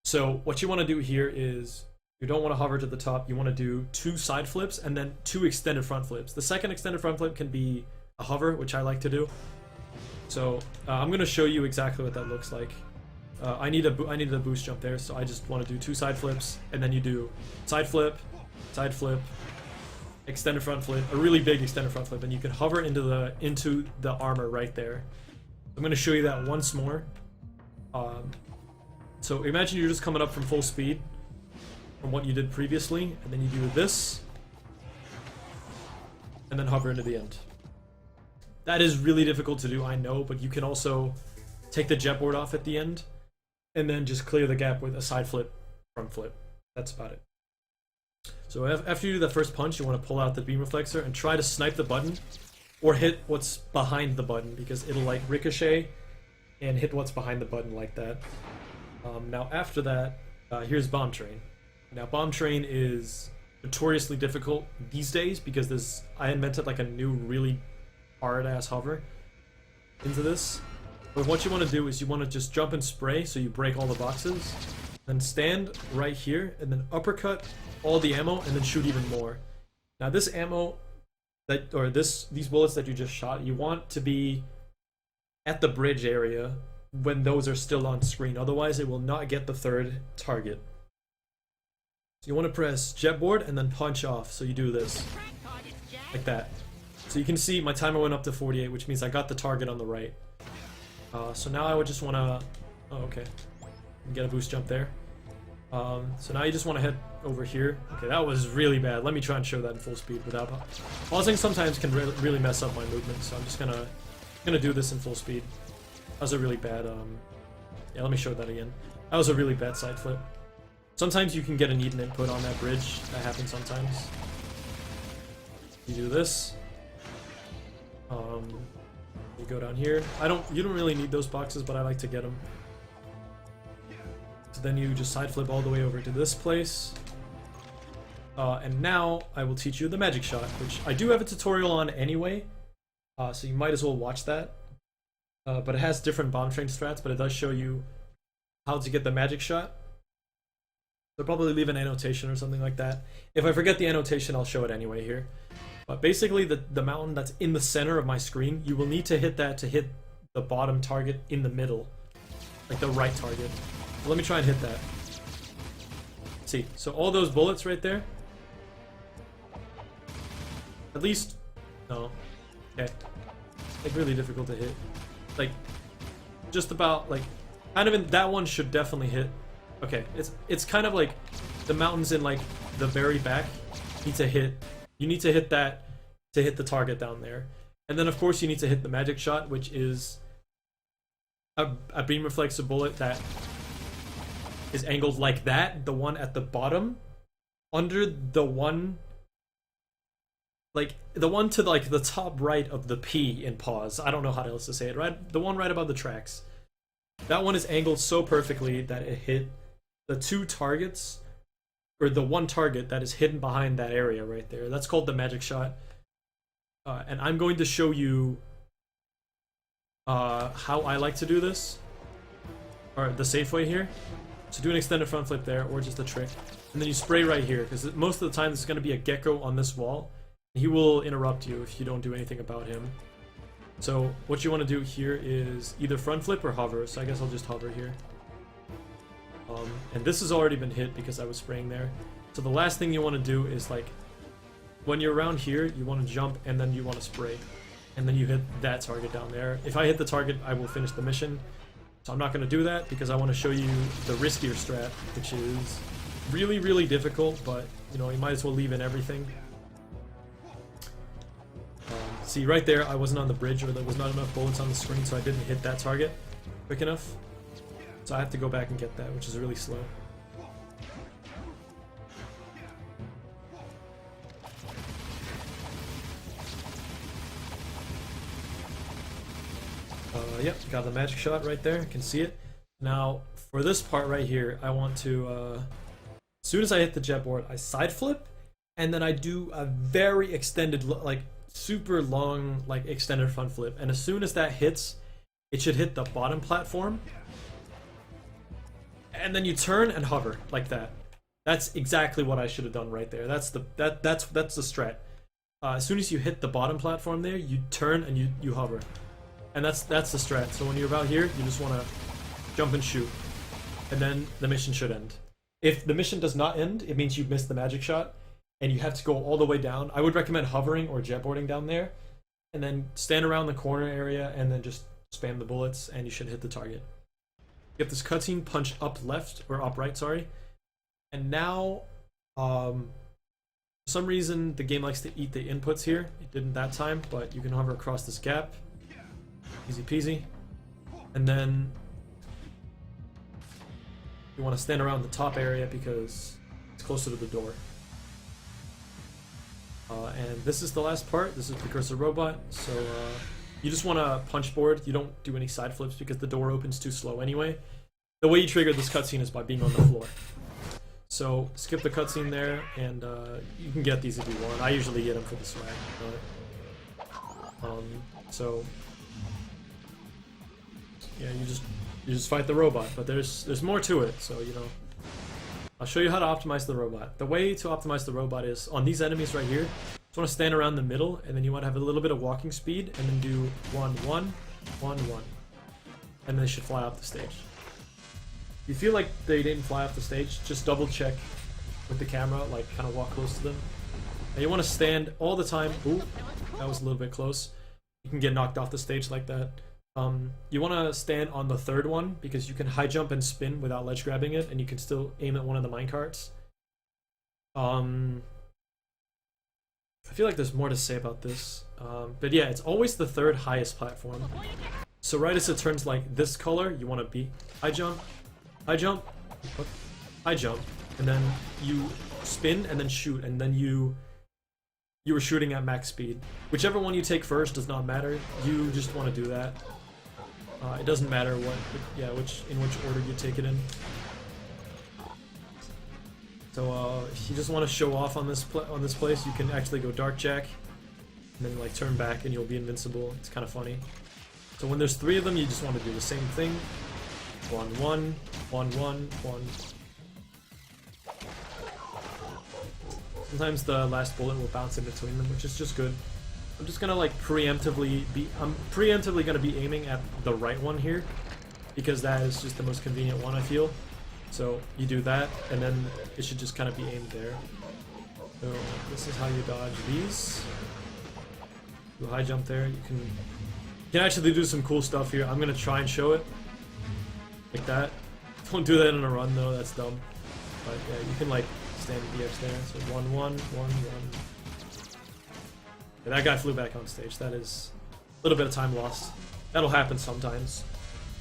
So what you want to do here is you don't want to hover to the top. You want to do 2 side flips and then 2 extended front flips. The second extended front flip can be a hover, which I like to do. So I'm going to show you exactly what that looks like. I needed a boost jump there, so I just want to do 2 side flips, and then you do side flip, extended front flip, a really big extended front flip, and you can hover into the armor right there. I'm going to show you that once more. So imagine you're just coming up from full speed from what you did previously, and then you do this, and then hover into the end. That is really difficult to do, I know, but you can also take the jetboard off at the end. and then just clear the gap with a side flip, front flip. That's about it. So after you do the first punch, you want to pull out the beam reflexor and try to snipe the button or hit what's behind the button, because it'll like ricochet and hit what's behind the button like that. Now after that, here's Bomb Train. Now Bomb Train is notoriously difficult these days because I invented like a new really hard ass hover into this. But what you want to do is you want to just jump and spray so you break all the boxes, then stand right here and then uppercut all the ammo and then shoot even more. Now this ammo these bullets that you just shot, you want to be at the bridge area when those are still on screen, otherwise it will not get the third target. So you want to press jetboard and then punch off, so you do this like that. So you can see my timer went up to 48, which means I got the target on the right. So now I would just want to, oh okay, get a boost jump there. So now you just want to head over here. Okay, that was really bad. Let me try and show that in full speed without pausing. Sometimes can really mess up my movement, so I'm just gonna do this in full speed. That was a really bad. Yeah, let me show that again. That was a really bad side flip. Sometimes you can get an Eden input on that bridge. That happens sometimes. You do this. You go down here. You don't really need those boxes, but I like to get them. So then you just side flip all the way over to this place. And now I will teach you the magic shot, which I do have a tutorial on anyway. So you might as well watch that. But it has different bomb train strats, but it does show you how to get the magic shot. So I'll probably leave an annotation or something like that. If I forget the annotation, I'll show it anyway here. But basically the mountain that's in the center of my screen, you will need to hit that to hit the bottom target in the middle. Like the right target. So let me try and hit that. See, so all those bullets right there. At least, no. Okay. Like really difficult to hit. Like, just about, like, kind of in, that one should definitely hit. Okay, it's kind of like the mountains in like the very back need to hit. You need to hit that to hit the target down there. And then of course you need to hit the magic shot, which is a beam reflexive bullet that is angled like that, the one at the bottom, under the one, like the one to like the top right of the P in pause. I don't know how else to say it. Right, the one right above the tracks. That one is angled so perfectly that it hit the two targets, or the one target that is hidden behind that area right there. That's called the magic shot. And I'm going to show you how I like to do this, or the safe way here. So do an extended front flip there, or just a trick. And then you spray right here, because most of the time there's going to be a gecko on this wall. He will interrupt you if you don't do anything about him. So what you want to do here is either front flip or hover. So I guess I'll just hover here. And this has already been hit because I was spraying there. So the last thing you want to do is, like, when you're around here, you want to jump and then you want to spray. And then you hit that target down there. If I hit the target, I will finish the mission. So I'm not going to do that because I want to show you the riskier strat, which is really, really difficult, but, you know, you might as well leave in everything. See, right there, I wasn't on the bridge, or there was not enough bullets on the screen, so I didn't hit that target quick enough. So I have to go back and get that, which is really slow. Yep, got the magic shot right there. You can see it. Now, for this part right here, I want to, as soon as I hit the jet board, I side flip, and then I do a very extended, like, super long, like, extended front flip. And as soon as that hits, it should hit the bottom platform. And then you turn and hover like that. That's exactly what I should have done right there. That's the strat. As soon as you hit the bottom platform there, you turn and you hover. And that's the strat. So when you're about here, you just want to jump and shoot. And then the mission should end. If the mission does not end, it means you've missed the magic shot and you have to go all the way down. I would recommend hovering or jetboarding down there, and then stand around the corner area and then just spam the bullets and you should hit the target. You have this cutscene, punch up left, or up right, sorry. And now, for some reason, the game likes to eat the inputs here. It didn't that time, but you can hover across this gap. Easy peasy. And then You want to stand around the top area because it's closer to the door. And this is the last part. This is Precursor Robot. So you just want to punch board. You don't do any side flips because the door opens too slow anyway. The way you trigger this cutscene is by being on the floor. So skip the cutscene there, and you can get these if you want. I usually get them for the swag. So yeah, you just fight the robot, but there's more to it. So you know, I'll show you how to optimize the robot. The way to optimize the robot is on these enemies right here. You want to stand around the middle, and then you want to have a little bit of walking speed, and then do 1 1 1 1, and then they should fly off the stage. If you feel like they didn't fly off the stage, just double check with the camera, like kind of walk close to them. And you want to stand all the time. Ooh, that was a little bit close. You can get knocked off the stage like that. You want to stand on the third one because you can high jump and spin without ledge grabbing it, and you can still aim at one of the minecarts. I feel like there's more to say about this, but yeah, it's always the third highest platform. So right as it turns like this color, you want to be high jump, high jump, high jump, and then you spin and then shoot, and then you were shooting at max speed. Whichever one you take first does not matter. You just want to do that. It doesn't matter in which order you take it in. So if you just want to show off on this place, you can actually go Dark Jack, and then like turn back, and you'll be invincible. It's kind of funny. So when there's 3 of them, you just want to do the same thing. 1 1 1 1 1. Sometimes the last bullet will bounce in between them, which is just good. I'm just gonna like preemptively gonna be aiming at the right one here, because that is just the most convenient one, I feel. So you do that, and then it should just kind of be aimed there. So this is how you dodge these. Do a high jump there. You can actually do some cool stuff here. I'm gonna try and show it like that. Don't do that in a run though. That's dumb. But yeah, you can like stand at the edge there. So 1 1 1 1. Yeah, that guy flew back on stage. That is a little bit of time lost. That'll happen sometimes,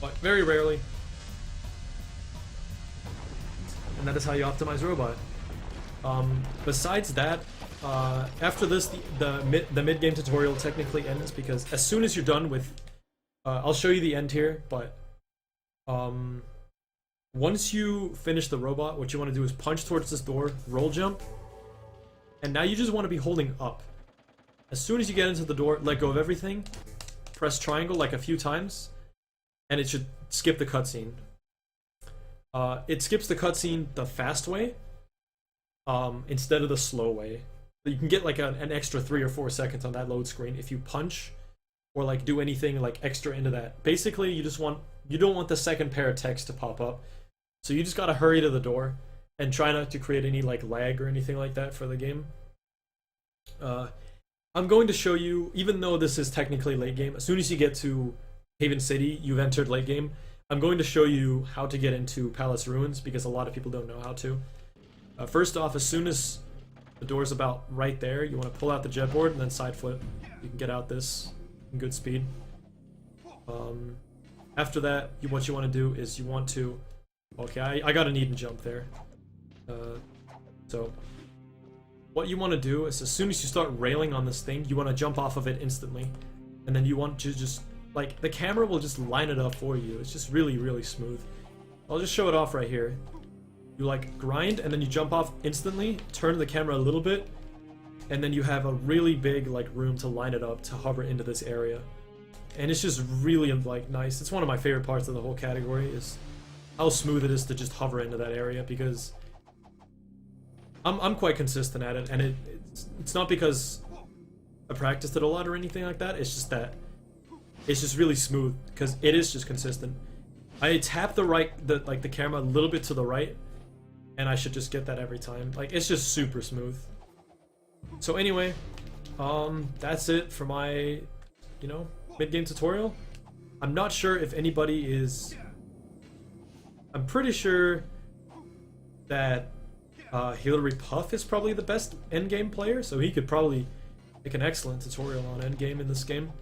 but very rarely. And that is how you optimize robot. Besides that, after this, the mid-game tutorial technically ends, because as soon as you're done with, I'll show you the end here, but once you finish the robot, what you want to do is punch towards this door, roll jump, and now you just want to be holding up. As soon as you get into the door, let go of everything, press triangle like a few times, and it should skip the cutscene. It skips the cutscene the fast way, instead of the slow way. You can get like an extra 3 or 4 seconds on that load screen if you punch or like do anything like extra into that. Basically, you don't want the second pair of text to pop up, so you just gotta hurry to the door and try not to create any like lag or anything like that for the game. I'm going to show you, even though this is technically late game, as soon as you get to Haven City, you've entered late game. I'm going to show you how to get into Palace Ruins, because a lot of people don't know how to. First off, as soon as the door's about right there, you want to pull out the jet board and then side flip. You can get out this in good speed. After that, what you want to do is you want to... Okay, I got an Eden jump there. So what you want to do is, as soon as you start railing on this thing, you want to jump off of it instantly. And then you want to just... like, the camera will just line it up for you. It's just really, really smooth. I'll just show it off right here. You like grind, and then you jump off instantly, turn the camera a little bit, and then you have a really big like room to line it up to hover into this area. And it's just really like nice. It's one of my favorite parts of the whole category, is how smooth it is to just hover into that area, because I'm quite consistent at it, and it's not because I practiced it a lot or anything like that. It's just that it's just really smooth because it is just consistent. I tap the camera a little bit to the right, and I should just get that every time. Like, it's just super smooth. So anyway, that's it for my, mid-game tutorial. I'm not sure if anybody is... I'm pretty sure that Hillary Puff is probably the best endgame player, so he could probably make an excellent tutorial on endgame in this game.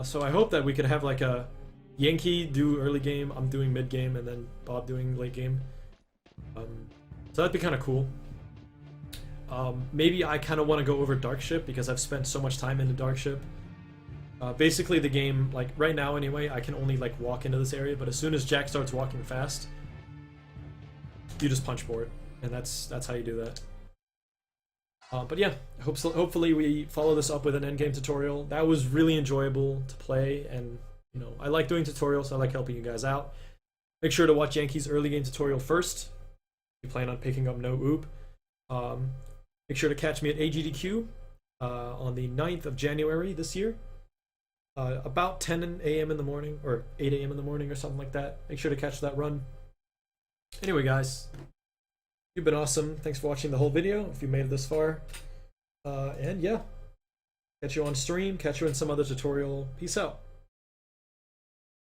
So I hope that we could have like a Yankee do early game, I'm doing mid game, and then Bob doing late game. So that'd be kind of cool. Maybe I kind of want to go over Dark Ship because I've spent so much time into Dark Ship. Basically the game, like right now anyway, I can only like walk into this area, but as soon as Jack starts walking fast, you just punch board, and that's how you do that. But yeah, hopefully we follow this up with an endgame tutorial. That was really enjoyable to play, and you know, I like doing tutorials, I like helping you guys out. Make sure to watch Yankee's early game tutorial first if you plan on picking up no OoB. Make sure to catch me at AGDQ on the 9th of January this year. About 10 a.m. in the morning, or 8 a.m. in the morning or something like that. Make sure to catch that run. Anyway guys, you've been awesome. Thanks for watching the whole video if you made it this far. And yeah, catch you on stream, catch you in some other tutorial. Peace out.